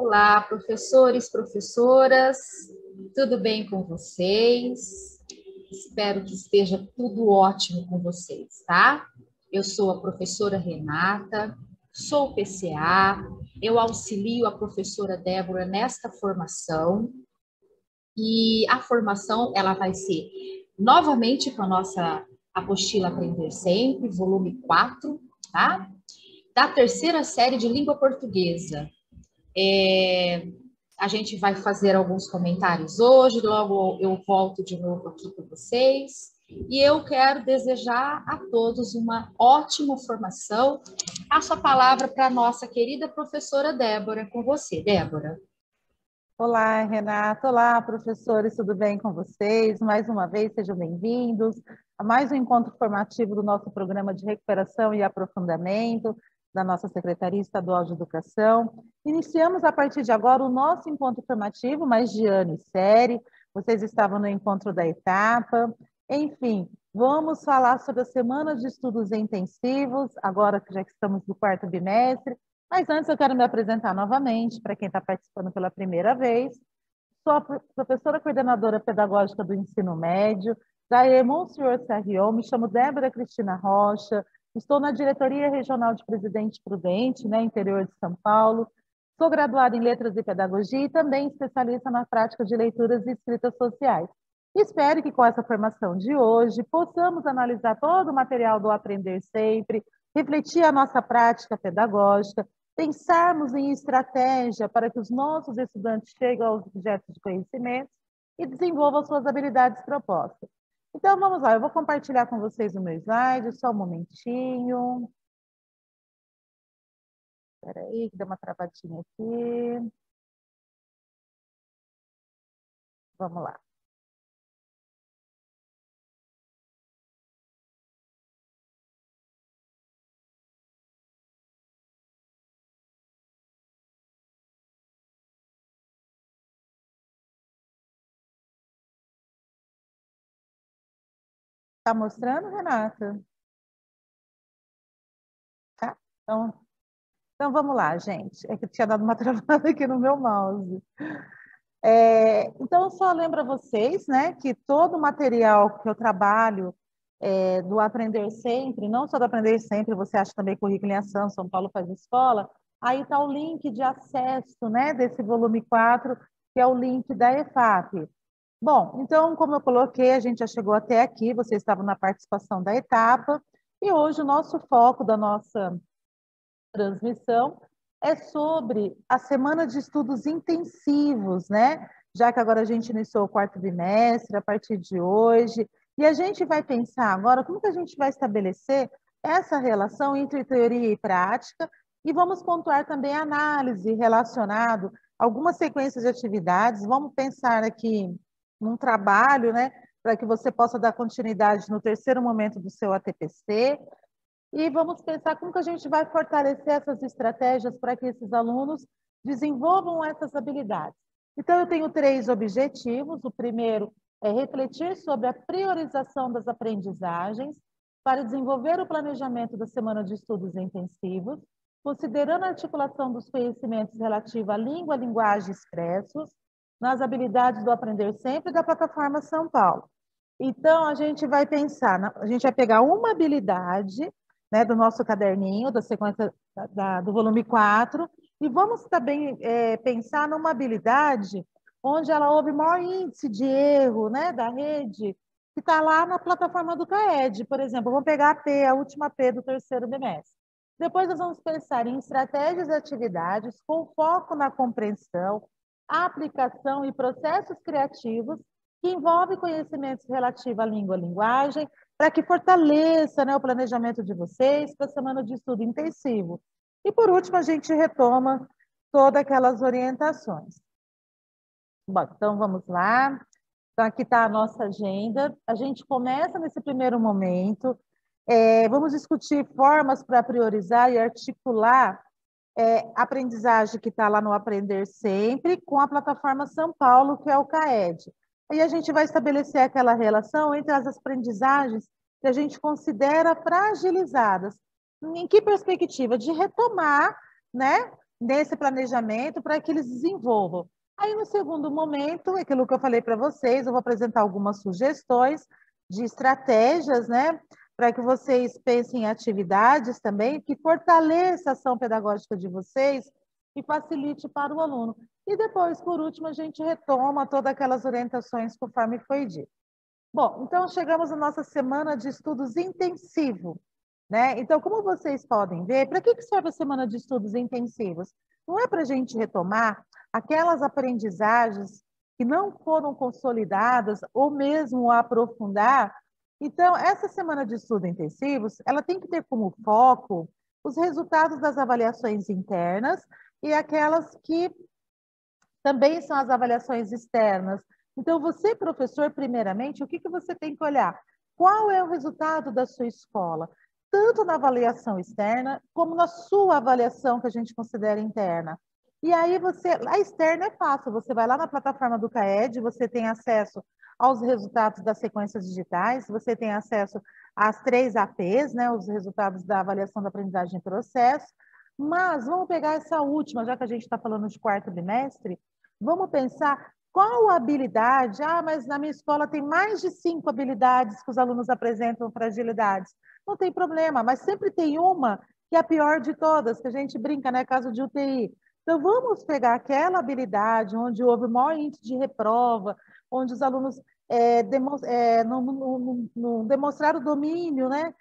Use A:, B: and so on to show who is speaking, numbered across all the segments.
A: Olá, professores, professoras, tudo bem com vocês? Espero que esteja tudo ótimo com vocês, tá? Eu sou a professora Renata, sou PCA, eu auxilio a professora Débora nesta formação e a formação ela vai ser novamente com a nossa apostila Aprender Sempre, volume 4, tá? Da terceira série de língua portuguesa. A gente vai fazer alguns comentários hoje, logo eu volto de novo aqui com vocês. E eu quero desejar a todos uma ótima formação. Passo a palavra para a nossa querida professora Débora, com você, Débora.
B: Olá, Renata. Olá, professores, tudo bem com vocês? Mais uma vez, sejam bem-vindos a mais um encontro formativo do nosso programa de recuperação e aprofundamento da nossa Secretaria Estadual de Educação. Iniciamos a partir de agora o nosso encontro formativo, mais de ano e série. Vocês estavam no encontro da etapa. Enfim, vamos falar sobre a semana de estudos intensivos, agora que já estamos no quarto bimestre. Mas antes eu quero me apresentar novamente para quem está participando pela primeira vez. Sou a professora coordenadora pedagógica do ensino médio da Monsenhor Sarrion, me chamo Débora Cristina Rocha, estou na diretoria regional de Presidente Prudente, interior de São Paulo, sou graduada em Letras e Pedagogia e também especialista na prática de leituras e escritas sociais. Espero que com essa formação de hoje possamos analisar todo o material do Aprender Sempre, refletir a nossa prática pedagógica, pensarmos em estratégia para que os nossos estudantes cheguem aos objetos de conhecimento e desenvolvam suas habilidades propostas. Então, vamos lá, eu vou compartilhar com vocês o meu slide, só um momentinho. Espera aí, que deu uma travadinha aqui. Vamos lá. Está mostrando, Renata? Tá? Então vamos lá, gente. É que tinha dado uma travada aqui no meu mouse. Então, só lembro a vocês, que todo o material que eu trabalho do Aprender Sempre, não só do Aprender Sempre, você acha também Currículo em Ação, São Paulo Faz Escola, aí está o link de acesso desse volume 4, que é o link da EFAP. Bom, então, como eu coloquei, a gente já chegou até aqui, vocês estavam na participação da etapa, e hoje o nosso foco da nossa transmissão é sobre a semana de estudos intensivos, já que agora a gente iniciou o quarto bimestre, a partir de hoje, e a gente vai pensar agora como que a gente vai estabelecer essa relação entre teoria e prática, e vamos pontuar também a análise relacionado a algumas sequências de atividades, vamos pensar aqui num trabalho, para que você possa dar continuidade no terceiro momento do seu ATPC, e vamos pensar como que a gente vai fortalecer essas estratégias para que esses alunos desenvolvam essas habilidades. Então, eu tenho 3 objetivos. O primeiro é refletir sobre a priorização das aprendizagens para desenvolver o planejamento da semana de estudos intensivos, considerando a articulação dos conhecimentos relativos à língua, linguagem expressos, nas habilidades do Aprender Sempre da plataforma São Paulo. Então, a gente vai pensar, a gente vai pegar uma habilidade do nosso caderninho, da sequência do volume 4, e vamos também pensar numa habilidade onde ela houve maior índice de erro da rede, que está lá na plataforma do CAED, por exemplo. Vamos pegar a P, a última P do terceiro bimestre. Depois nós vamos pensar em estratégias e atividades com foco na compreensão, aplicação e processos criativos que envolvem conhecimentos relativos à língua e linguagem, para que fortaleça o planejamento de vocês para a semana de estudo intensivo. E, por último, a gente retoma todas aquelas orientações. Bom, então, vamos lá. Então, aqui está a nossa agenda. A gente começa nesse primeiro momento. Vamos discutir formas para priorizar e articular a aprendizagem que está lá no Aprender Sempre com a plataforma São Paulo, que é o CAED. Aí a gente vai estabelecer aquela relação entre as aprendizagens que a gente considera fragilizadas. Em que perspectiva? De retomar nesse planejamento para que eles desenvolvam. Aí, no segundo momento, aquilo que eu falei para vocês, eu vou apresentar algumas sugestões de estratégias, né, para que vocês pensem em atividades também que fortaleça a ação pedagógica de vocês e facilite para o aluno. E depois, por último, a gente retoma todas aquelas orientações conforme foi dito. Bom, então chegamos à nossa semana de estudos intensivo, né? Então, como vocês podem ver, para que serve a semana de estudos intensivos? Não é para a gente retomar aquelas aprendizagens que não foram consolidadas ou mesmo aprofundar. Então, essa semana de estudos intensivos, ela tem que ter como foco os resultados das avaliações internas e aquelas que também são as avaliações externas. Então, você, professor, primeiramente, o que você tem que olhar? Qual é o resultado da sua escola? Tanto na avaliação externa, como na sua avaliação, que a gente considera interna. E aí, a externa é fácil, você vai lá na plataforma do CAED, você tem acesso aos resultados das sequências digitais, você tem acesso às 3 APs, né, os resultados da avaliação da aprendizagem em processo. Mas vamos pegar essa última, já que a gente está falando de quarto bimestre, vamos pensar qual habilidade. Ah, mas na minha escola tem mais de 5 habilidades que os alunos apresentam fragilidades. Não tem problema, mas sempre tem uma que é a pior de todas, que a gente brinca, né? Caso de UTI. Então, vamos pegar aquela habilidade onde houve o maior índice de reprova, onde os alunos não demonstraram domínio, né?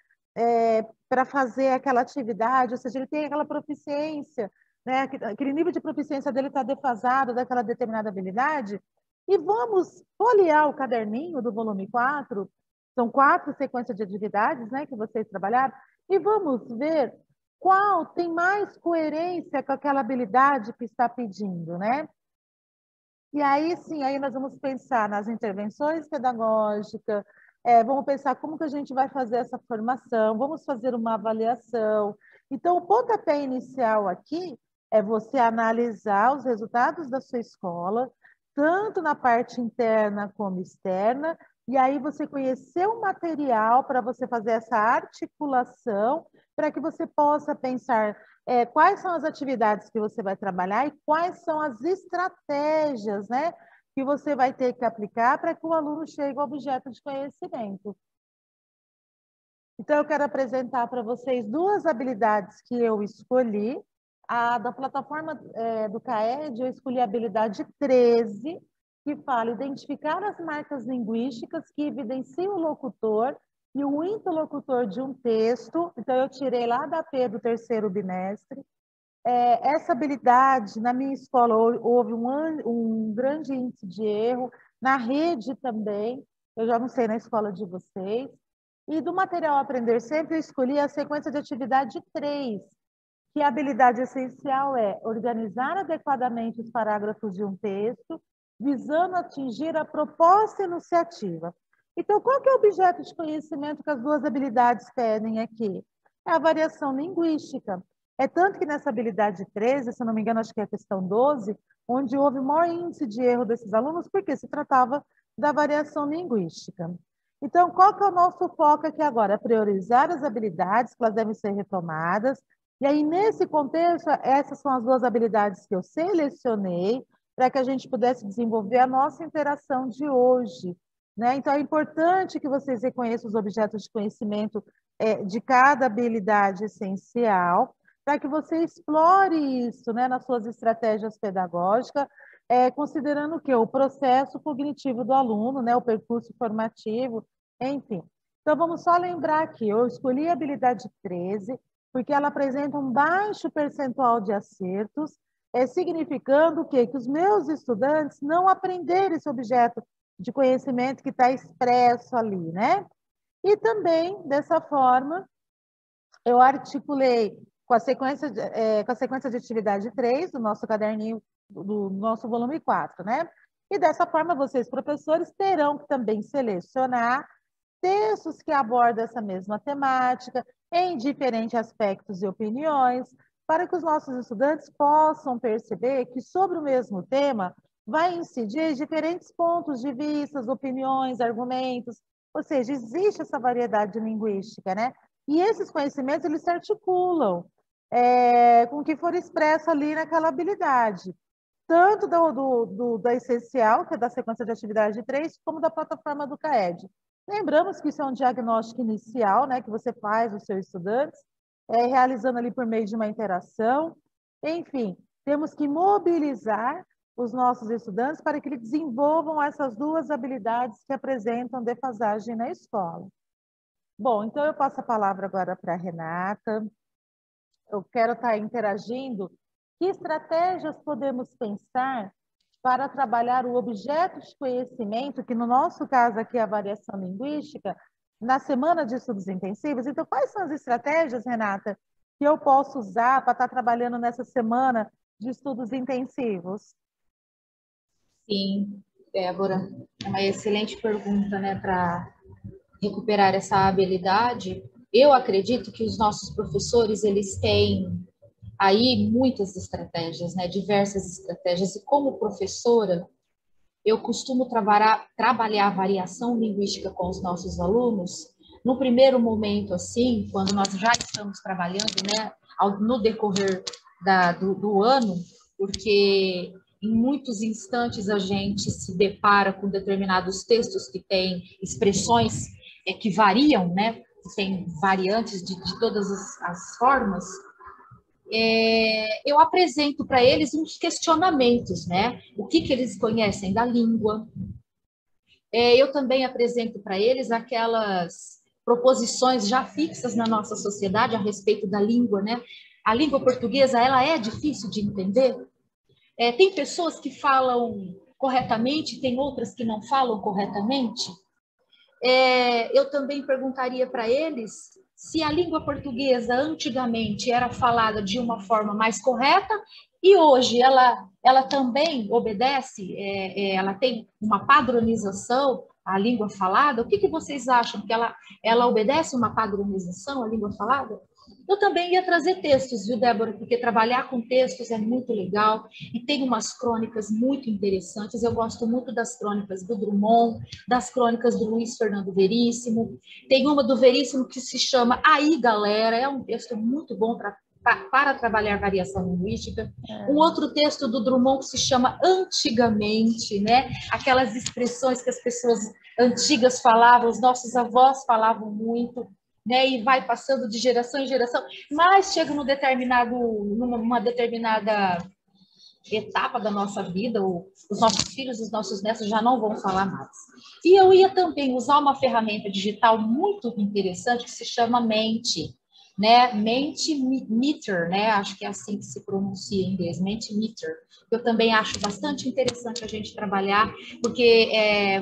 B: Para fazer aquela atividade, ou seja, ele tem aquela proficiência, né? Aquele nível de proficiência dele está defasado daquela determinada habilidade, e vamos folhear o caderninho do volume 4, são 4 sequências de atividades, né, que vocês trabalharam, e vamos ver qual tem mais coerência com aquela habilidade que está pedindo, né? E aí, sim, aí nós vamos pensar nas intervenções pedagógicas, vamos pensar como que a gente vai fazer essa formação, vamos fazer uma avaliação. Então, o pontapé inicial aqui é você analisar os resultados da sua escola, tanto na parte interna como externa, e aí você conhecer o material para você fazer essa articulação, para que você possa pensar quais são as atividades que você vai trabalhar e quais são as estratégias, né, que você vai ter que aplicar para que o aluno chegue ao objeto de conhecimento. Então, eu quero apresentar para vocês 2 habilidades que eu escolhi. A da plataforma do CAED, eu escolhi a habilidade 13, que fala identificar as marcas linguísticas que evidenciam o locutor e o interlocutor de um texto. Então, eu tirei lá da P do 3º bimestre. Essa habilidade, na minha escola, houve um grande índice de erro, na rede também, eu já não sei na escola de vocês. E do material Aprender Sempre, eu escolhi a sequência de atividade 3, que a habilidade essencial é organizar adequadamente os parágrafos de um texto, visando atingir a proposta enunciativa. Então, qual que é o objeto de conhecimento que as 2 habilidades pedem aqui? É a variação linguística. É tanto que nessa habilidade 13, se não me engano, acho que é a questão 12, onde houve o maior índice de erro desses alunos, porque se tratava da variação linguística. Então, qual que é o nosso foco aqui agora? É priorizar as habilidades, que elas devem ser retomadas. E aí, nesse contexto, essas são as 2 habilidades que eu selecionei para que a gente pudesse desenvolver a nossa interação de hoje, né? Então, é importante que vocês reconheçam os objetos de conhecimento de cada habilidade essencial, para que você explore isso, né, nas suas estratégias pedagógicas, considerando o quê? O processo cognitivo do aluno, né, o percurso formativo, enfim. Então, vamos só lembrar aqui, eu escolhi a habilidade 13, porque ela apresenta um baixo percentual de acertos, significando o quê? Que os meus estudantes não aprenderam esse objeto de conhecimento que está expresso ali, né? E também, dessa forma, eu articulei com a sequência de atividade 3 do nosso caderninho, do nosso volume 4, né? E dessa forma, vocês, professores, terão que também selecionar textos que abordam essa mesma temática em diferentes aspectos e opiniões, para que os nossos estudantes possam perceber que sobre o mesmo tema vai incidir diferentes pontos de vista, opiniões, argumentos, ou seja, existe essa variedade linguística, né? E esses conhecimentos, eles se articulam. com o que for expresso ali naquela habilidade, tanto da essencial, que é da sequência de atividade 3, como da plataforma do CAED. Lembramos que isso é um diagnóstico inicial, né, que você faz os seus estudantes, realizando ali por meio de uma interação. Enfim, temos que mobilizar os nossos estudantes para que eles desenvolvam essas duas habilidades que apresentam defasagem na escola. Bom, então eu passo a palavra agora para a Renata. Eu quero estar interagindo. Que estratégias podemos pensar para trabalhar o objeto de conhecimento, que no nosso caso aqui é a variação linguística, na semana de estudos intensivos? Então, quais são as estratégias, Renata, que eu posso usar para estar trabalhando nessa semana de estudos intensivos?
A: Sim, Débora, é uma excelente pergunta, né, para recuperar essa habilidade. Eu acredito que os nossos professores, eles têm aí muitas estratégias, né, diversas estratégias, e como professora, eu costumo trabalhar a variação linguística com os nossos alunos, no primeiro momento, assim, quando nós já estamos trabalhando, né, no decorrer do ano, porque em muitos instantes a gente se depara com determinados textos que têm expressões que variam, né, tem variantes de todas as formas. Eu apresento para eles uns questionamentos, né? O que eles conhecem da língua. Eu também apresento para eles aquelas proposições já fixas na nossa sociedade a respeito da língua, né? A língua portuguesa, ela é difícil de entender. Tem pessoas que falam corretamente, tem outras que não falam corretamente. Eu também perguntaria para eles se a língua portuguesa antigamente era falada de uma forma mais correta e hoje ela também obedece, ela tem uma padronização, a língua falada. O que vocês acham? Que ela obedece uma padronização, a língua falada? Eu também ia trazer textos, viu, Débora? Porque trabalhar com textos é muito legal e tem umas crônicas muito interessantes. Eu gosto muito das crônicas do Drummond, das crônicas do Luiz Fernando Veríssimo. Tem uma do Veríssimo que se chama Aí, Galera. É um texto muito bom para trabalhar variação linguística. Um outro texto do Drummond que se chama Antigamente, né? Aquelas expressões que as pessoas antigas falavam, os nossos avós falavam muito, né? E vai passando de geração em geração, mas chega numa determinada etapa da nossa vida, os nossos filhos, os nossos netos já não vão falar mais. E eu ia também usar uma ferramenta digital muito interessante que se chama Mente, né? Mentimeter, né? Acho que é assim que se pronuncia em inglês, Mentimeter. Eu também acho bastante interessante a gente trabalhar, porque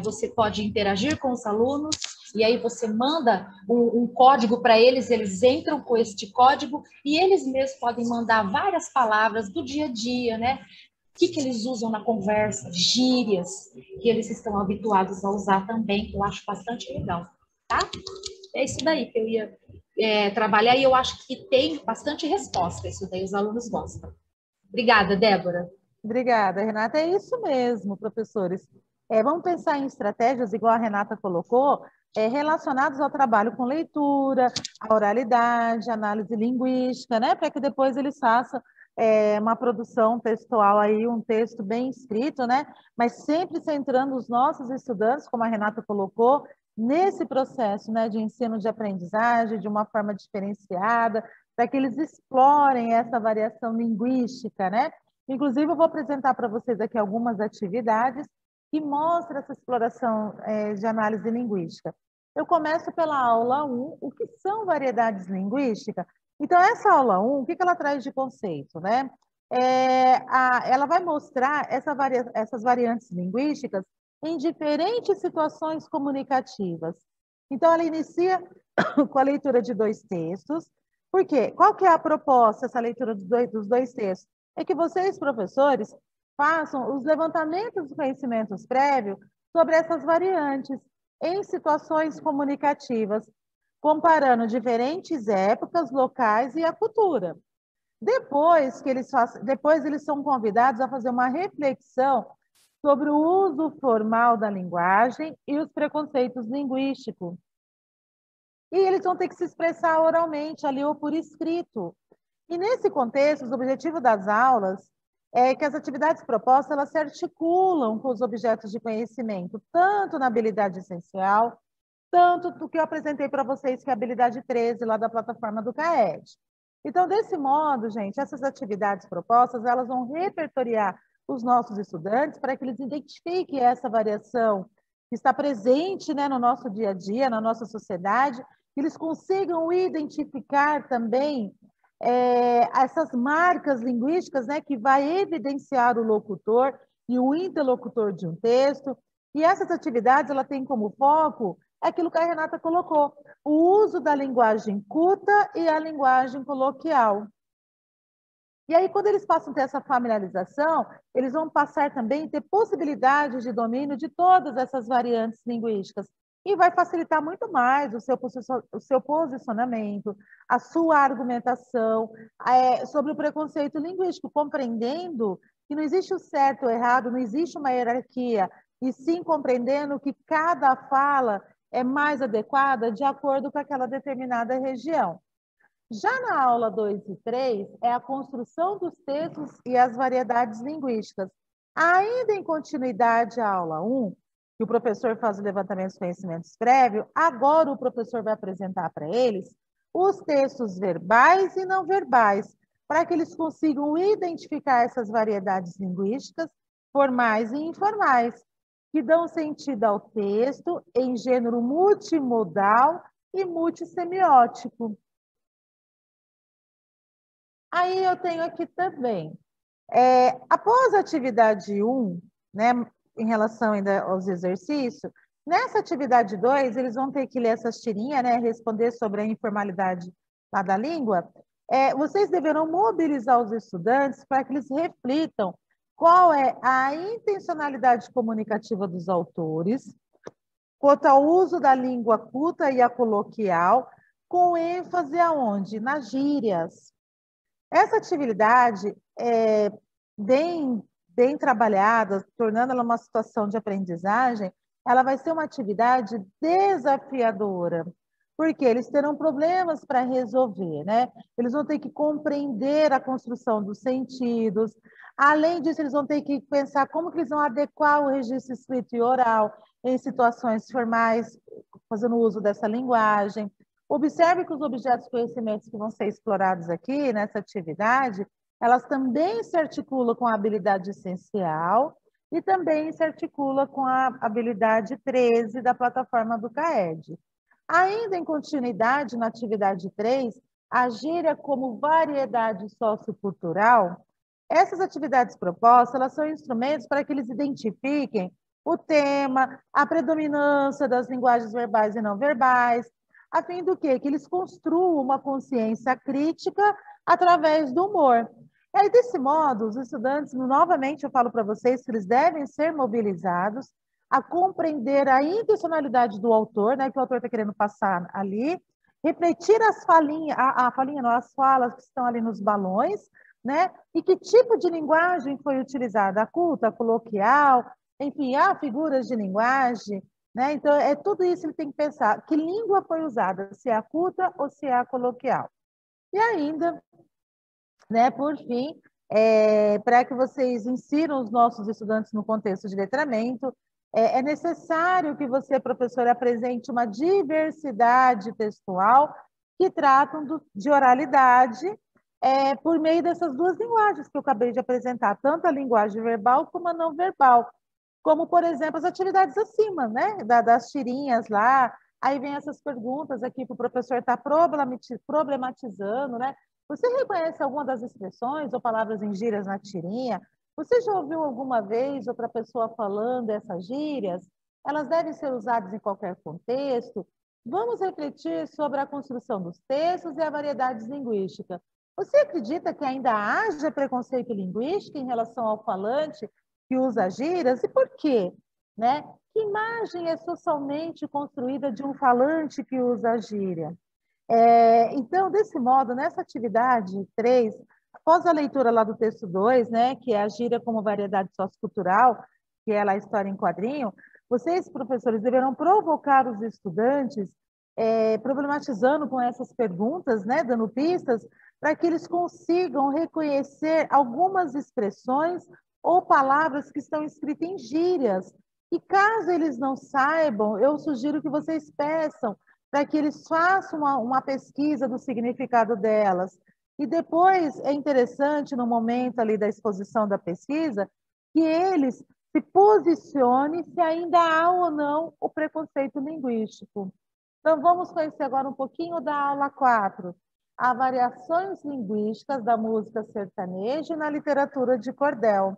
A: você pode interagir com os alunos e aí você manda um código para eles, eles entram com este código e eles mesmos podem mandar várias palavras do dia a dia, né? O que eles usam na conversa, gírias que eles estão habituados a usar também, que eu acho bastante legal, tá? É isso daí que eu ia trabalhar e eu acho que tem bastante resposta, isso daí os alunos gostam. Obrigada, Débora.
B: Obrigada, Renata. É isso mesmo, professores. Vamos pensar em estratégias, igual a Renata colocou, relacionadas ao trabalho com leitura, a oralidade, análise linguística, né? Para que depois eles façam uma produção textual aí, um texto bem escrito, né? Mas sempre centrando os nossos estudantes, como a Renata colocou, nesse processo, né, de ensino de aprendizagem, de uma forma diferenciada, para que eles explorem essa variação linguística, né? Inclusive, eu vou apresentar para vocês aqui algumas atividades que mostram essa exploração de análise linguística. Eu começo pela aula 1, o que são variedades linguísticas? Então, essa aula 1, o que ela traz de conceito, né? Ela vai mostrar essas variantes linguísticas em diferentes situações comunicativas. Então, ela inicia com a leitura de 2 textos. Por quê? Qual que é a proposta, essa leitura dos dois textos? É que vocês, professores, façam os levantamentos dos conhecimentos prévios sobre essas variantes em situações comunicativas, comparando diferentes épocas, locais e a cultura. Depois eles são convidados a fazer uma reflexão sobre o uso formal da linguagem e os preconceitos linguísticos. E eles vão ter que se expressar oralmente ali ou por escrito. E nesse contexto, o objetivo das aulas é que as atividades propostas elas se articulam com os objetos de conhecimento, tanto na habilidade essencial, tanto do que eu apresentei para vocês, que é a habilidade 13, lá da plataforma do CAED. Então, desse modo, gente, essas atividades propostas, elas vão repertoriar os nossos estudantes para que eles identifiquem essa variação que está presente, né, no nosso dia a dia, na nossa sociedade, que eles consigam identificar também essas marcas linguísticas, né, que vai evidenciar o locutor e o interlocutor de um texto. E essas atividades, ela tem como foco aquilo que a Renata colocou, o uso da linguagem culta e a linguagem coloquial. E aí, quando eles passam a ter essa familiarização, eles vão passar também a ter possibilidades de domínio de todas essas variantes linguísticas. E vai facilitar muito mais o seu posicionamento, a sua argumentação sobre o preconceito linguístico, compreendendo que não existe o certo ou o errado, não existe uma hierarquia, e sim compreendendo que cada fala é mais adequada de acordo com aquela determinada região. Já na aula 2 e 3, é a construção dos textos e as variedades linguísticas. Ainda em continuidade à aula 1, que o professor faz o levantamento dos conhecimentos prévio, agora o professor vai apresentar para eles os textos verbais e não verbais, para que eles consigam identificar essas variedades linguísticas, formais e informais, que dão sentido ao texto em gênero multimodal e multissemiótico. Aí eu tenho aqui também, após a atividade 1, né, em relação ainda aos exercícios, nessa atividade 2, eles vão ter que ler essas tirinhas, né, responder sobre a informalidade lá da língua. Vocês deverão mobilizar os estudantes para que eles reflitam qual é a intencionalidade comunicativa dos autores, quanto ao uso da língua culta e a coloquial, com ênfase aonde? Nas gírias. Essa atividade é bem trabalhada, tornando ela uma situação de aprendizagem, ela vai ser uma atividade desafiadora, porque eles terão problemas para resolver, né? Eles vão ter que compreender a construção dos sentidos. Além disso, eles vão ter que pensar como que eles vão adequar o registro escrito e oral em situações formais, fazendo uso dessa linguagem. Observe que os objetos de conhecimentos que vão ser explorados aqui nessa atividade, elas também se articulam com a habilidade essencial e também se articula com a habilidade 13 da plataforma do CAED. Ainda em continuidade na atividade 3, a gíria como variedade sociocultural, essas atividades propostas, elas são instrumentos para que eles identifiquem o tema, a predominância das linguagens verbais e não verbais, a fim do quê? Que eles construam uma consciência crítica através do humor. E aí, desse modo, os estudantes, novamente, eu falo para vocês que eles devem ser mobilizados a compreender a intencionalidade do autor, né, que o autor está querendo passar ali, refletir as falinhas, as falas que estão ali nos balões, né, e que tipo de linguagem foi utilizada, a culta, a coloquial, enfim, há figuras de linguagem, né? Então, tudo isso ele tem que pensar. Que língua foi usada? Se é a culta ou se é a coloquial? E ainda, né, por fim, para que vocês insiram os nossos estudantes no contexto de letramento, é necessário que você, professor, apresente uma diversidade textual que tratam de oralidade por meio dessas duas linguagens que eu acabei de apresentar, tanto a linguagem verbal como a não verbal. Como, por exemplo, as atividades acima, né? Das tirinhas lá. Aí vem essas perguntas aqui que o professor está problematizando, né? Você reconhece alguma das expressões ou palavras em gírias na tirinha? Você já ouviu alguma vez outra pessoa falando essas gírias? Elas devem ser usadas em qualquer contexto? Vamos refletir sobre a construção dos textos e a variedade linguística. Você acredita que ainda haja preconceito linguístico em relação ao falante que usa gírias? E por quê? Né? Que imagem é socialmente construída de um falante que usa gíria? Então, desse modo, nessa atividade 3, após a leitura lá do texto 2, né, que é a gíria como variedade sociocultural, que é lá a história em quadrinho, vocês, professores, deverão provocar os estudantes, problematizando com essas perguntas, né, dando pistas, para que eles consigam reconhecer algumas expressões ou palavras que estão escritas em gírias. E caso eles não saibam, eu sugiro que vocês peçam para que eles façam uma pesquisa do significado delas. E depois é interessante, no momento ali da exposição da pesquisa, que eles se posicionem se ainda há ou não o preconceito linguístico. Então, vamos conhecer agora um pouquinho da aula 4, as variações linguísticas da música sertaneja na literatura de cordel.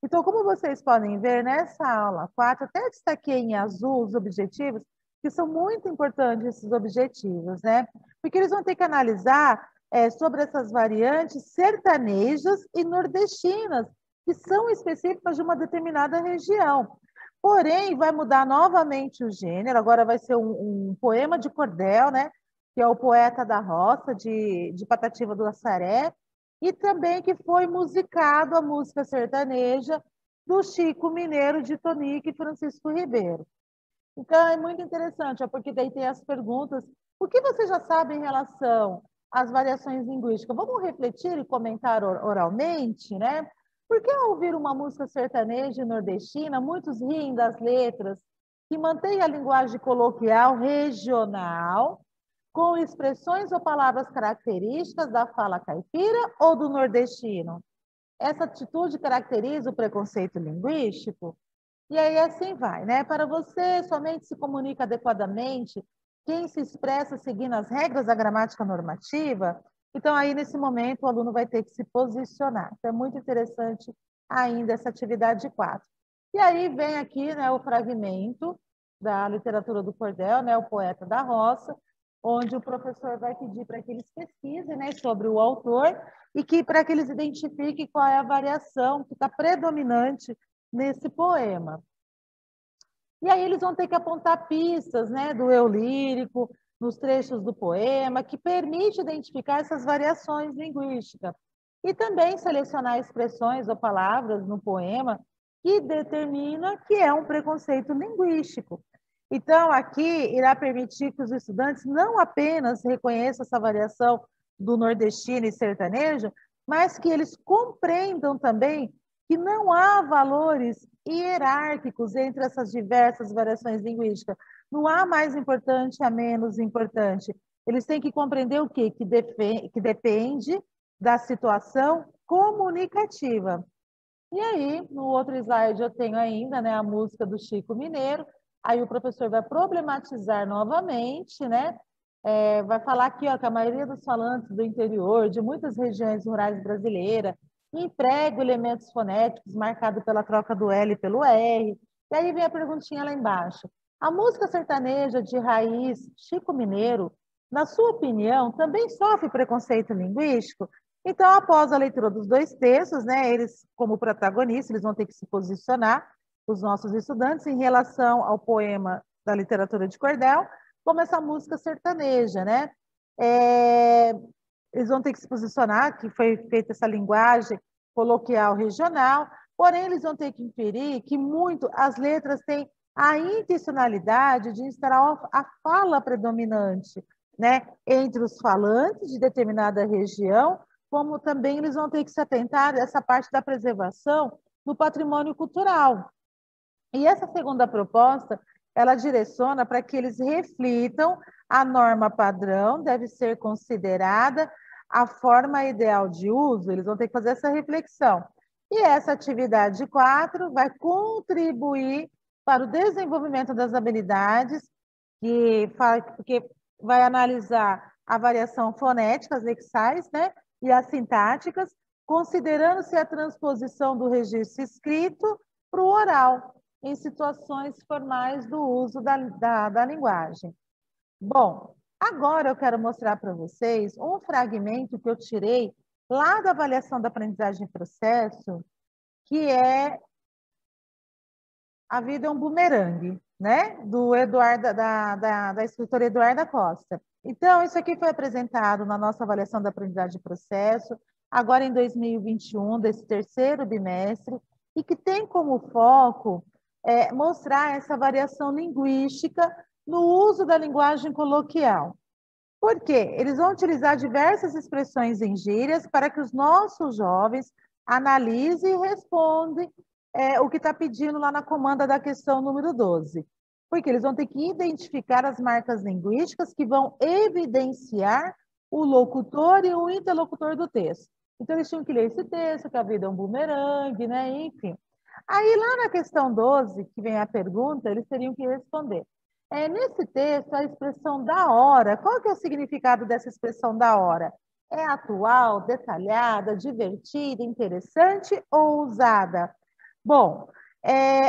B: Então, como vocês podem ver, nessa aula 4, até destaquei em azul os objetivos, que são muito importantes esses objetivos, né? Porque eles vão ter que analisar sobre essas variantes sertanejas e nordestinas, que são específicas de uma determinada região. Porém, vai mudar novamente o gênero, agora vai ser um poema de cordel, né? Que é o Poeta da Roça, de Patativa do Assaré, e também que foi musicado a música sertaneja do Chico Mineiro, de Tonico e Francisco Ribeiro. Então, é muito interessante, porque daí tem as perguntas. O que você já sabe em relação às variações linguísticas? Vamos refletir e comentar oralmente, né? Porque ao ouvir uma música sertaneja e nordestina, muitos riem das letras que mantêm a linguagem coloquial regional, com expressões ou palavras características da fala caipira ou do nordestino. Essa atitude caracteriza o preconceito linguístico? E aí assim vai, né? Para você, somente se comunica adequadamente quem se expressa seguindo as regras da gramática normativa. Então, aí, nesse momento, o aluno vai ter que se posicionar. Então, é muito interessante ainda essa atividade 4. E aí vem aqui, né, o fragmento da literatura do cordel, né, o Poeta da Roça, onde o professor vai pedir para que eles pesquisem, né, sobre o autor e que para que eles identifiquem qual é a variação que está predominante nesse poema. E aí eles vão ter que apontar pistas, né, do eu lírico, nos trechos do poema, que permite identificar essas variações linguísticas. E também selecionar expressões ou palavras no poema que determina que é um preconceito linguístico. Então, aqui irá permitir que os estudantes não apenas reconheçam essa variação do nordestino e sertanejo, mas que eles compreendam também que não há valores hierárquicos entre essas diversas variações linguísticas. Não há mais importante a menos importante. Eles têm que compreender o quê? Que depende da situação comunicativa. E aí, no outro slide eu tenho ainda, né, a música do Chico Mineiro. Aí o professor vai problematizar novamente, né? Vai falar aqui, ó, que a maioria dos falantes do interior, de muitas regiões rurais brasileiras, emprega elementos fonéticos marcados pela troca do L pelo R. E aí vem a perguntinha lá embaixo. A música sertaneja de raiz Chico Mineiro, na sua opinião, também sofre preconceito linguístico? Então, após a leitura dos dois textos, né, eles, como protagonistas, eles vão ter que se posicionar, os nossos estudantes, em relação ao poema da literatura de cordel, como essa música sertaneja, né? Eles vão ter que se posicionar, que foi feita essa linguagem coloquial regional, porém eles vão ter que inferir que muito as letras têm a intencionalidade de instalar a fala predominante, né, entre os falantes de determinada região, como também eles vão ter que se atentar a essa parte da preservação do patrimônio cultural. E essa segunda proposta, ela direciona para que eles reflitam a norma padrão, deve ser considerada a forma ideal de uso, eles vão ter que fazer essa reflexão. E essa atividade 4 vai contribuir para o desenvolvimento das habilidades, porque vai analisar a variação fonética, as lexais, né, e as sintáticas, considerando-se a transposição do registro escrito para o oral, em situações formais do uso da linguagem. Bom, agora eu quero mostrar para vocês um fragmento que eu tirei lá da avaliação da aprendizagem em processo, que é A Vida é um Bumerangue, né? Do Eduardo, da escritora Eduarda Costa. Então, isso aqui foi apresentado na nossa avaliação da aprendizagem em processo, agora em 2021, desse terceiro bimestre, e que tem como foco mostrar essa variação linguística no uso da linguagem coloquial. Por quê? Eles vão utilizar diversas expressões em gírias para que os nossos jovens analisem e respondem o que está pedindo lá na comanda da questão número 12. Porque eles vão ter que identificar as marcas linguísticas que vão evidenciar o locutor e o interlocutor do texto. Então, eles tinham que ler esse texto, que a vida é um bumerangue, né? Enfim. Aí, lá na questão 12, que vem a pergunta, eles teriam que responder. Nesse texto, a expressão da hora, qual que é o significado dessa expressão da hora? É atual, detalhada, divertida, interessante ou usada? Bom,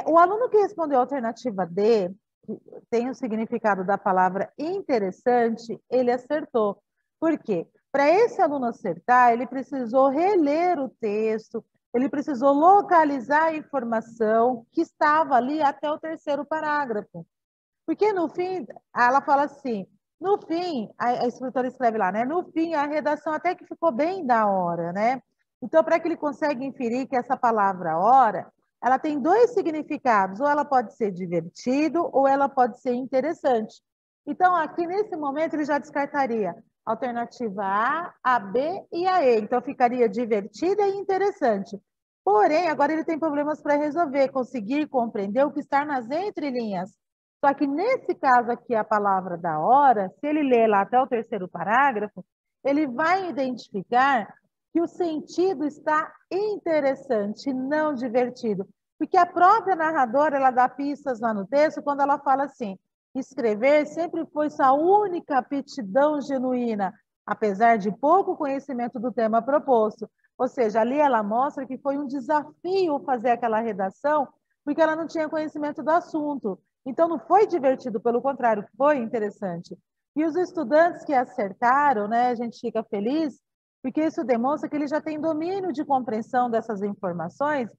B: o aluno que respondeu a alternativa D, que tem o significado da palavra interessante, ele acertou. Por quê? Para esse aluno acertar, ele precisou reler o texto, ele precisou localizar a informação que estava ali até o terceiro parágrafo. Porque no fim, ela fala assim, no fim, a escritora escreve lá, né? No fim, a redação até que ficou bem da hora, né? Então, para que ele consiga inferir que essa palavra hora, ela tem dois significados, ou ela pode ser divertido, ou ela pode ser interessante. Então, aqui nesse momento, ele já descartaria a alternativa a B e a E. Então, ficaria divertida e interessante. Porém, agora ele tem problemas para resolver, conseguir compreender o que está nas entrelinhas. Só que nesse caso aqui, a palavra da hora, se ele ler lá até o terceiro parágrafo, ele vai identificar que o sentido está interessante, não divertido. Porque a própria narradora, ela dá pistas lá no texto, quando ela fala assim, escrever sempre foi sua única aptidão genuína, apesar de pouco conhecimento do tema proposto. Ou seja, ali ela mostra que foi um desafio fazer aquela redação, porque ela não tinha conhecimento do assunto. Então, não foi divertido, pelo contrário, foi interessante. E os estudantes que acertaram, né, a gente fica feliz, porque isso demonstra que eles já têm domínio de compreensão dessas informações,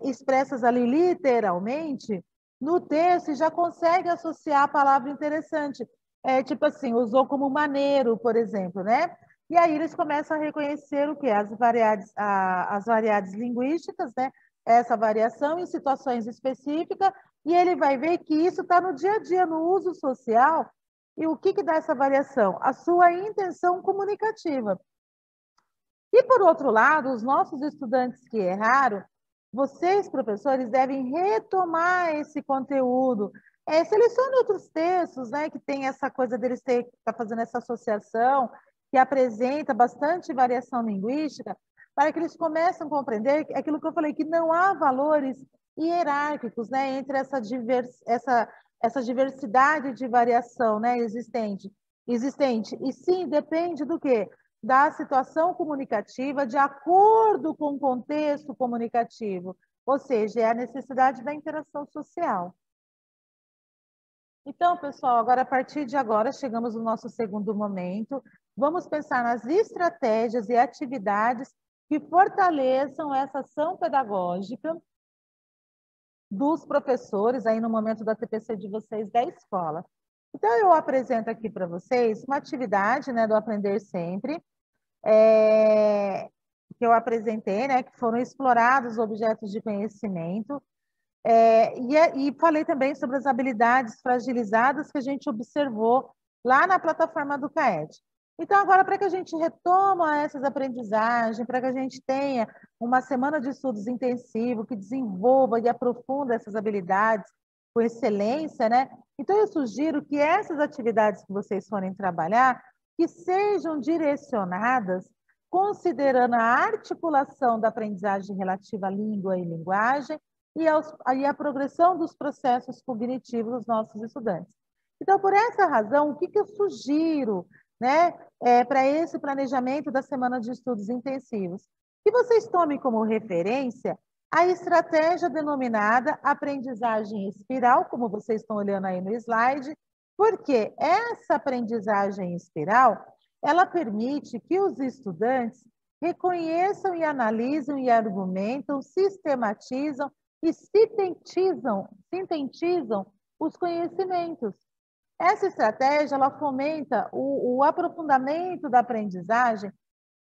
B: expressas ali literalmente, no texto, e já consegue associar a palavra interessante. Tipo assim, usou como maneiro, por exemplo, né? E aí eles começam a reconhecer o quê? As variedades linguísticas, né? Essa variação em situações específicas, e ele vai ver que isso está no dia a dia, no uso social. E o que dá essa variação? A sua intenção comunicativa. E, por outro lado, os nossos estudantes que erraram, vocês, professores, devem retomar esse conteúdo. Selecione outros textos, né, que tem essa coisa deles estar fazendo essa associação, que apresenta bastante variação linguística, para que eles comecem a compreender aquilo que eu falei, que não há valores hierárquicos, né, entre essa diversidade de variação, né, existente. E sim, depende do quê? Da situação comunicativa de acordo com o contexto comunicativo, ou seja, é a necessidade da interação social. Então, pessoal, agora, a partir de agora, chegamos no nosso segundo momento. Vamos pensar nas estratégias e atividades que fortaleçam essa ação pedagógica dos professores aí no momento da TPC de vocês da escola. Então, eu apresento aqui para vocês uma atividade, né, do Aprender Sempre, que eu apresentei, né, que foram explorados objetos de conhecimento, e falei também sobre as habilidades fragilizadas que a gente observou lá na plataforma do CAED. Então, agora, para que a gente retoma essas aprendizagens, para que a gente tenha uma semana de estudos intensivo, que desenvolva e aprofunda essas habilidades com excelência, né? Então, eu sugiro que essas atividades que vocês forem trabalhar, que sejam direcionadas considerando a articulação da aprendizagem relativa à língua e linguagem e a progressão dos processos cognitivos dos nossos estudantes. Então, por essa razão, o que eu sugiro, né, para esse planejamento da semana de estudos intensivos? Que vocês tomem como referência a estratégia denominada aprendizagem espiral, como vocês estão olhando aí no slide, porque essa aprendizagem espiral, ela permite que os estudantes reconheçam e analisam e argumentam, sistematizam e sintetizam os conhecimentos. Essa estratégia, ela fomenta o aprofundamento da aprendizagem,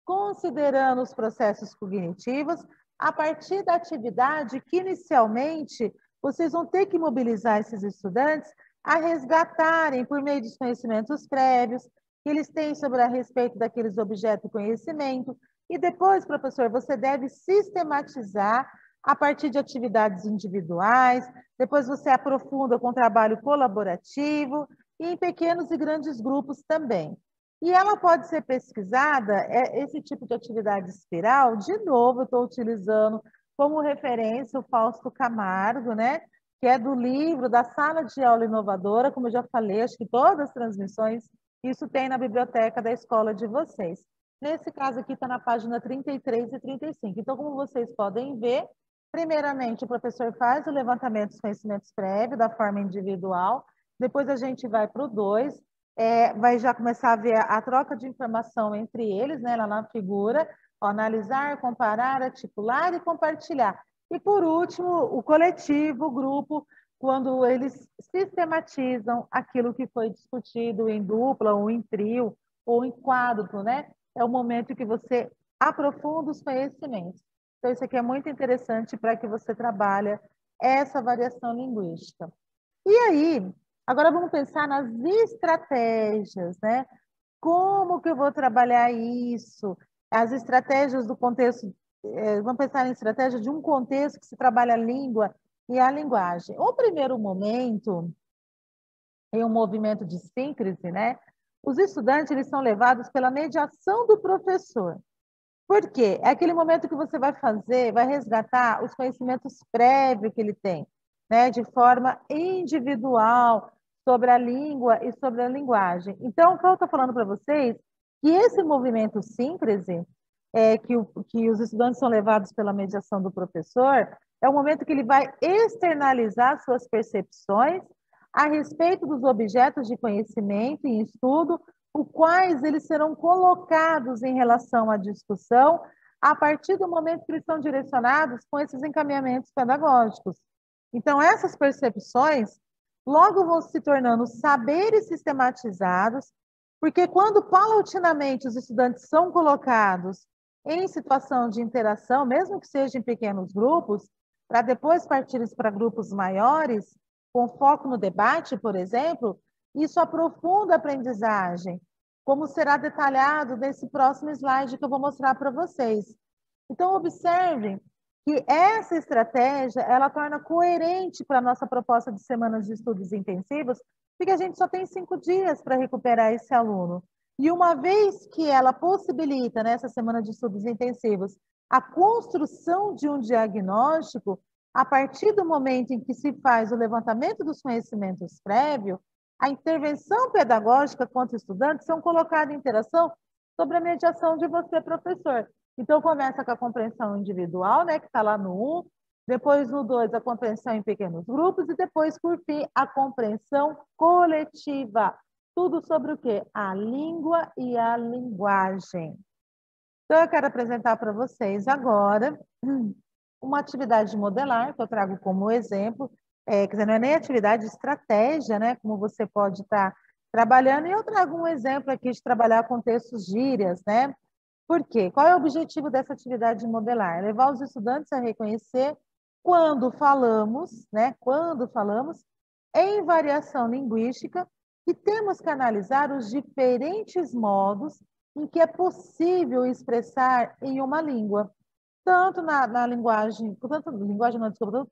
B: considerando os processos cognitivos, a partir da atividade que, inicialmente, vocês vão ter que mobilizar esses estudantes a resgatarem, por meio dos conhecimentos prévios, que eles têm sobre a respeito daqueles objetos de conhecimento. E depois, professor, você deve sistematizar a partir de atividades individuais, depois você aprofunda com trabalho colaborativo e em pequenos e grandes grupos também. E ela pode ser pesquisada, esse tipo de atividade espiral, de novo, eu estou utilizando como referência o Fausto Camargo, né? Que é do livro da Sala de Aula Inovadora, como eu já falei, acho que todas as transmissões, isso tem na biblioteca da escola de vocês. Nesse caso aqui está na página 33 e 35. Então, como vocês podem ver, primeiramente o professor faz o levantamento dos conhecimentos prévios da forma individual, depois a gente vai para o 2, vai já começar a ver a troca de informação entre eles, né, lá na figura, analisar, comparar, articular e compartilhar. E, por último, o coletivo, o grupo, quando eles sistematizam aquilo que foi discutido em dupla, ou em trio, ou em quádruplo, né? É o momento que você aprofunda os conhecimentos. Então, isso aqui é muito interessante para que você trabalhe essa variação linguística. E aí, agora vamos pensar nas estratégias, né? Como que eu vou trabalhar isso? As estratégias do contexto, vamos pensar em estratégia de um contexto que se trabalha a língua e a linguagem. O primeiro momento, em um movimento de síncrese, né? Os estudantes eles são levados pela mediação do professor. Por quê? É aquele momento que você vai fazer, vai resgatar os conhecimentos prévios que ele tem, né? De forma individual, sobre a língua e sobre a linguagem. Então, o que eu estou falando para vocês, que esse movimento síncrese, que os estudantes são levados pela mediação do professor, é o momento que ele vai externalizar suas percepções a respeito dos objetos de conhecimento e estudo, os quais eles serão colocados em relação à discussão a partir do momento que eles são direcionados com esses encaminhamentos pedagógicos. Então, essas percepções logo vão se tornando saberes sistematizados, porque quando paulatinamente os estudantes são colocados em situação de interação, mesmo que seja em pequenos grupos, para depois partirem para grupos maiores, com foco no debate, por exemplo, isso aprofunda a aprendizagem, como será detalhado nesse próximo slide que eu vou mostrar para vocês. Então, observem que essa estratégia, ela torna coerente para a nossa proposta de semanas de estudos intensivos, porque a gente só tem 5 dias para recuperar esse aluno. E uma vez que ela possibilita, nessa semana de estudos intensivos, a construção de um diagnóstico, a partir do momento em que se faz o levantamento dos conhecimentos prévios, a intervenção pedagógica contra o estudante são colocadas em interação sobre a mediação de você, professor. Então, começa com a compreensão individual, né, que está lá no 1, depois no 2, a compreensão em pequenos grupos, e depois, por fim, a compreensão coletiva. Tudo sobre o quê? A língua e a linguagem. Então, eu quero apresentar para vocês agora uma atividade modelar, que eu trago como exemplo, quer dizer, não é nem atividade, estratégia, né, como você pode estar trabalhando, e eu trago um exemplo aqui de trabalhar com textos gírias, né? Por quê? Qual é o objetivo dessa atividade modelar? Levar os estudantes a reconhecer quando falamos, né? Quando falamos em variação linguística, e temos que analisar os diferentes modos em que é possível expressar em uma língua, tanto na linguagem, tanto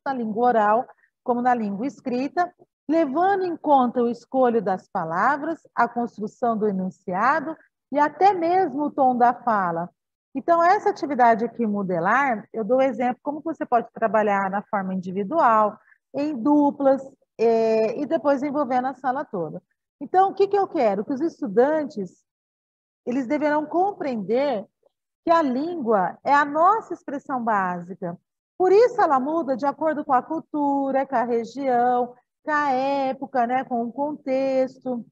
B: na língua oral, como na língua escrita, levando em conta o escolho das palavras, a construção do enunciado e até mesmo o tom da fala. Então, essa atividade aqui, modelar, eu dou exemplo como você pode trabalhar na forma individual, em duplas, e depois envolvendo a sala toda. Então, o que eu quero? Que os estudantes, eles deverão compreender que a língua é a nossa expressão básica. Por isso, ela muda de acordo com a cultura, com a região, com a época, né, com o contexto.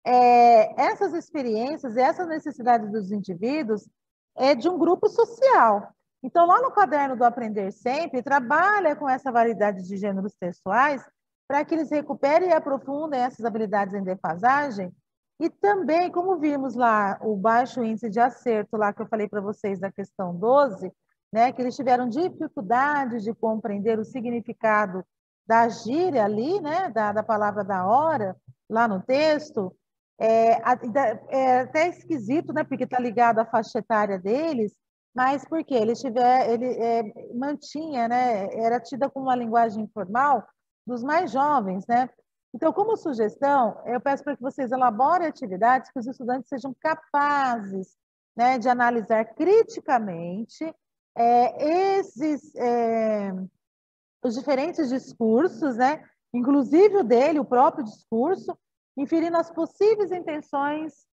B: Essas experiências e essas necessidades dos indivíduos é de um grupo social. Então, lá no caderno do Aprender Sempre, trabalha com essa variedade de gêneros textuais para que eles recuperem e aprofundem essas habilidades em defasagem. E também, como vimos lá, o baixo índice de acerto, lá que eu falei para vocês da questão 12, né, que eles tiveram dificuldade de compreender o significado da gíria ali, né, da palavra da hora, lá no texto, É até esquisito, né? Porque está ligado à faixa etária deles, mas porque mantinha, né? Era tida como uma linguagem informal dos mais jovens, né? Então, como sugestão, eu peço para que vocês elaborem atividades que os estudantes sejam capazes, né, de analisar criticamente os diferentes discursos, né? Inclusive o dele, o próprio discurso, inferindo as possíveis intenções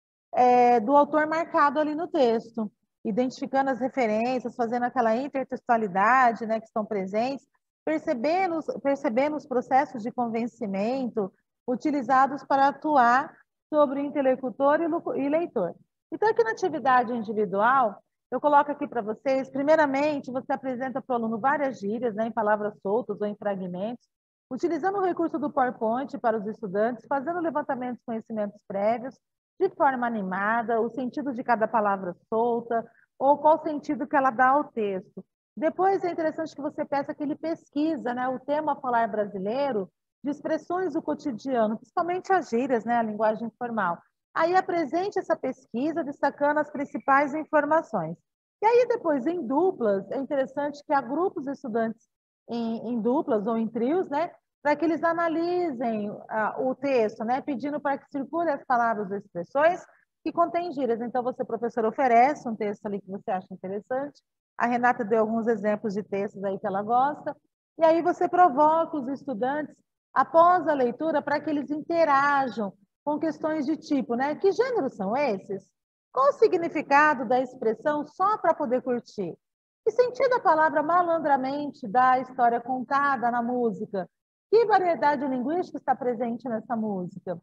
B: do autor marcado ali no texto, identificando as referências, fazendo aquela intertextualidade, né, que estão presentes, percebendo os processos de convencimento utilizados para atuar sobre o interlocutor e leitor. Então, aqui na atividade individual, eu coloco aqui para vocês, primeiramente, você apresenta para o aluno várias gírias, né, em palavras soltas ou em fragmentos, utilizando o recurso do PowerPoint para os estudantes, fazendo levantamento de conhecimentos prévios, de forma animada, o sentido de cada palavra solta, ou qual sentido que ela dá ao texto. Depois é interessante que você peça que ele pesquisa, né, o tema falar brasileiro de expressões do cotidiano, principalmente as gírias, né, a linguagem informal. Aí apresente essa pesquisa destacando as principais informações. E aí depois, em duplas, é interessante que agrupe os estudantes em duplas ou em trios, né, para que eles analisem o texto, né, pedindo para que circule as palavras ou expressões que contêm gírias. Então, você, professor, oferece um texto ali que você acha interessante. A Renata deu alguns exemplos de textos aí que ela gosta. E aí você provoca os estudantes, após a leitura, para que eles interajam com questões de tipo, né? Que gêneros são esses? Qual o significado da expressão só para poder curtir? Que sentido a palavra malandramente dá à história contada na música? Que variedade linguística está presente nessa música?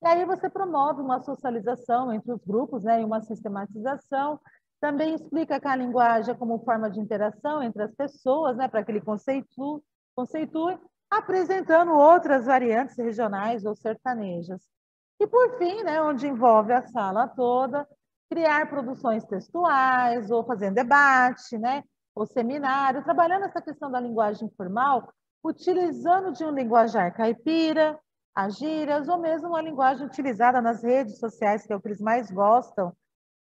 B: E aí você promove uma socialização entre os grupos, né, e uma sistematização. Também explica que a linguagem é como forma de interação entre as pessoas, né, para que ele conceitue, apresentando outras variantes regionais ou sertanejas. E, por fim, né, onde envolve a sala toda, criar produções textuais, ou fazendo debate, né, ou seminário, trabalhando essa questão da linguagem informal, utilizando de um linguajar caipira, as gírias, ou mesmo uma linguagem utilizada nas redes sociais, que é o que eles mais gostam,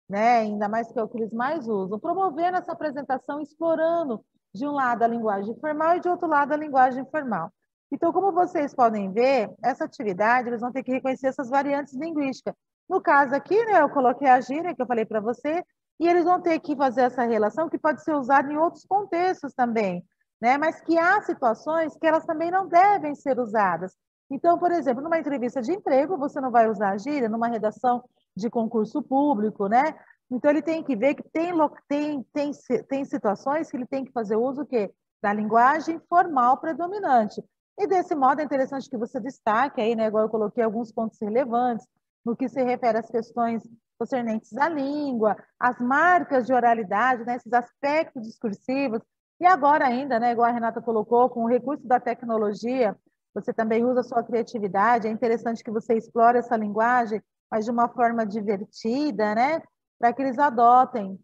B: né, ainda mais que é o que eles mais usam, promovendo essa apresentação, explorando, de um lado, a linguagem formal e, de outro lado, a linguagem informal. Então, como vocês podem ver, essa atividade, eles vão ter que reconhecer essas variantes linguísticas. No caso aqui, né, eu coloquei a gíria, que eu falei para você, e eles vão ter que fazer essa relação, que pode ser usada em outros contextos também, né, mas que há situações que elas também não devem ser usadas. Então, por exemplo, numa entrevista de emprego, você não vai usar a gíria, numa redação de concurso público, né? Então, ele tem que ver que tem situações que ele tem que fazer uso o quê? Da linguagem formal predominante. E desse modo é interessante que você destaque aí, né, igual eu coloquei alguns pontos relevantes no que se refere às questões concernentes à língua, às marcas de oralidade, né, esses aspectos discursivos. E agora ainda, né, igual a Renata colocou, com o recurso da tecnologia, você também usa a sua criatividade, é interessante que você explore essa linguagem, mas de uma forma divertida, né, para que eles adotem,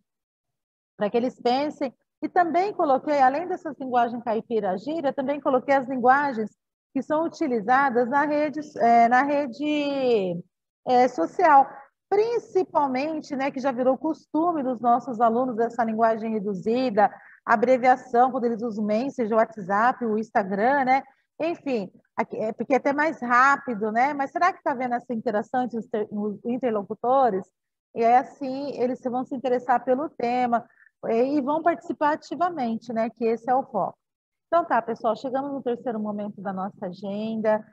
B: para que eles pensem. E também coloquei, além dessas linguagens caipira gíria, também coloquei as linguagens que são utilizadas na rede social, principalmente, né, que já virou costume dos nossos alunos, essa linguagem reduzida, abreviação, quando eles usam o Messenger, o WhatsApp, o Instagram, né? Enfim, porque é até mais rápido, né? Mas será que está vendo essa interação entre os interlocutores? E aí, assim, eles vão se interessar pelo tema e vão participar ativamente, né? Que esse é o foco. Então tá, pessoal, chegamos no terceiro momento da nossa agenda.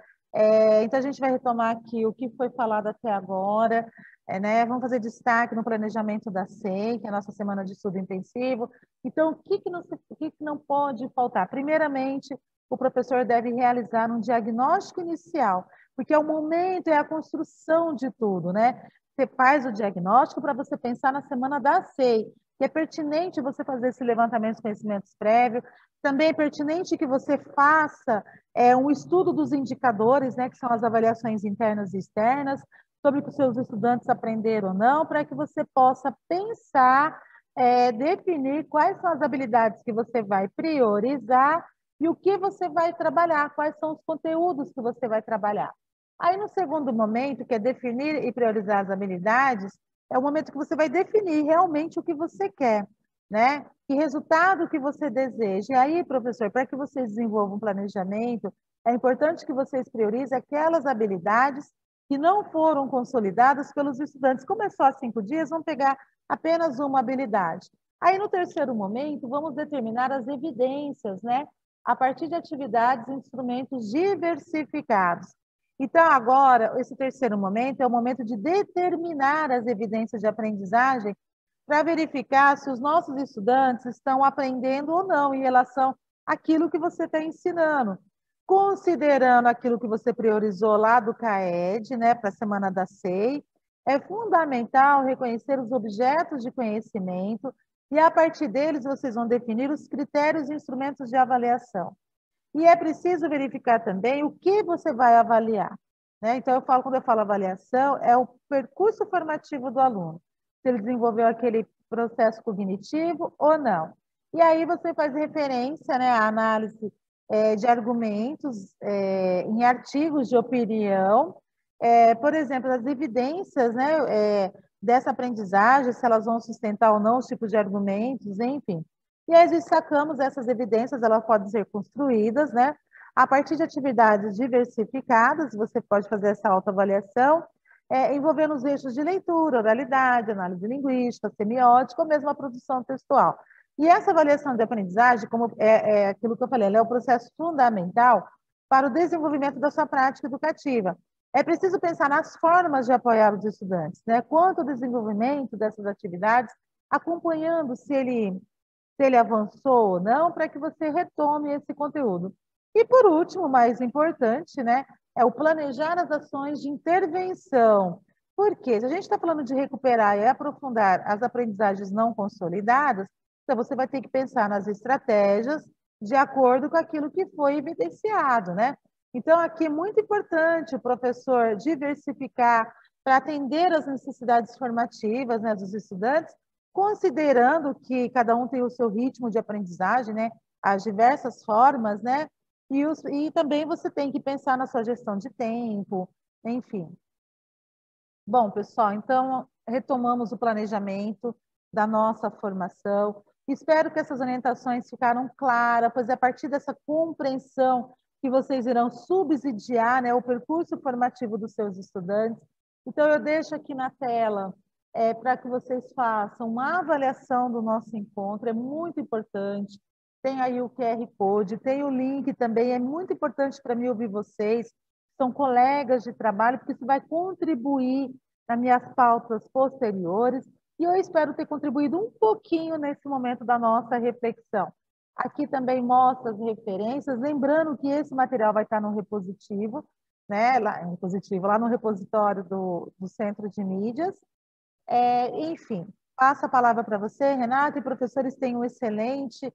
B: Então a gente vai retomar aqui o que foi falado até agora, né? Vamos fazer destaque no planejamento da SEI, que é a nossa semana de estudo intensivo. Então, o que não pode faltar? Primeiramente, o professor deve realizar um diagnóstico inicial, porque é o momento, é a construção de tudo, né? Você faz o diagnóstico para você pensar na semana da SEI, que é pertinente você fazer esse levantamento de conhecimentos prévios. Também é pertinente que você faça um estudo dos indicadores, né, que são as avaliações internas e externas, sobre o que os seus estudantes aprenderam ou não, para que você possa pensar, definir quais são as habilidades que você vai priorizar e o que você vai trabalhar, quais são os conteúdos que você vai trabalhar. Aí, no segundo momento, que é definir e priorizar as habilidades, é o momento que você vai definir realmente o que você quer, né? Que resultado que você deseja. E aí, professor, para que vocês desenvolvam um planejamento, é importante que vocês priorizem aquelas habilidades que não foram consolidadas pelos estudantes. Como é só 5 dias, vamos pegar apenas uma habilidade. Aí, no terceiro momento, vamos determinar as evidências, né? A partir de atividades e instrumentos diversificados. Então, agora, esse terceiro momento é o momento de determinar as evidências de aprendizagem para verificar se os nossos estudantes estão aprendendo ou não em relação àquilo que você está ensinando. Considerando aquilo que você priorizou lá do CAED, né, para a semana da SEI, é fundamental reconhecer os objetos de conhecimento e, a partir deles, vocês vão definir os critérios e instrumentos de avaliação. E é preciso verificar também o que você vai avaliar, né? Então, quando eu falo avaliação, é o percurso formativo do aluno, se ele desenvolveu aquele processo cognitivo ou não. E aí você faz referência, né, à análise de argumentos em artigos de opinião, por exemplo, as evidências, né, dessa aprendizagem, se elas vão sustentar ou não os tipos de argumentos, enfim. E aí destacamos essas evidências, elas podem ser construídas, né, a partir de atividades diversificadas, você pode fazer essa autoavaliação, envolvendo os eixos de leitura, oralidade, análise linguística, semiótica, ou mesmo a produção textual. E essa avaliação de aprendizagem, como é aquilo que eu falei, ela é o processo fundamental para o desenvolvimento da sua prática educativa. É preciso pensar nas formas de apoiar os estudantes, né? Quanto ao desenvolvimento dessas atividades, acompanhando se ele avançou ou não, para que você retome esse conteúdo. E, por último, mais importante, né, é o planejar as ações de intervenção. Porque se a gente está falando de recuperar e aprofundar as aprendizagens não consolidadas, então você vai ter que pensar nas estratégias de acordo com aquilo que foi evidenciado, né? Então, aqui é muito importante o professor diversificar para atender às necessidades formativas, né, dos estudantes, considerando que cada um tem o seu ritmo de aprendizagem, né, as diversas formas, né, e também você tem que pensar na sua gestão de tempo, enfim. Bom, pessoal, então retomamos o planejamento da nossa formação. Espero que essas orientações ficaram claras, pois é a partir dessa compreensão que vocês irão subsidiar, né, o percurso formativo dos seus estudantes. Então, eu deixo aqui na tela para que vocês façam uma avaliação do nosso encontro, é muito importante. Tem aí o QR Code, tem o link também, é muito importante para mim ouvir vocês, são colegas de trabalho, porque isso vai contribuir nas minhas pautas posteriores, e eu espero ter contribuído um pouquinho nesse momento da nossa reflexão. Aqui também mostra as referências, lembrando que esse material vai estar no repositivo, né, lá no repositório do Centro de Mídias. Enfim, passo a palavra para você, Renata, e professores tenham um excelente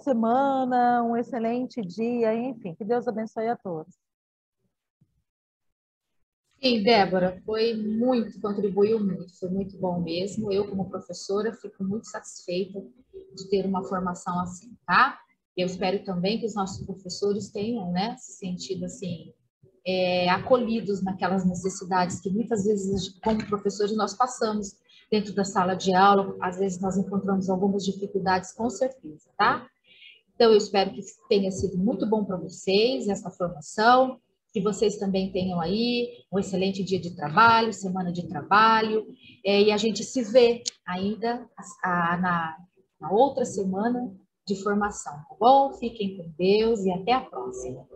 B: semana, um excelente dia, enfim, que Deus abençoe a todos.
A: Sim, Débora, contribuiu muito, foi muito bom mesmo. Eu, como professora, fico muito satisfeita de ter uma formação assim, tá? Eu espero também que os nossos professores tenham, né, se sentido assim, acolhidos naquelas necessidades que muitas vezes, como professores, nós passamos dentro da sala de aula, às vezes nós encontramos algumas dificuldades, com certeza, tá? Então, eu espero que tenha sido muito bom para vocês essa formação, que vocês também tenham aí um excelente dia de trabalho, semana de trabalho, e a gente se vê ainda na outra semana de formação, tá bom? Fiquem com Deus e até a próxima.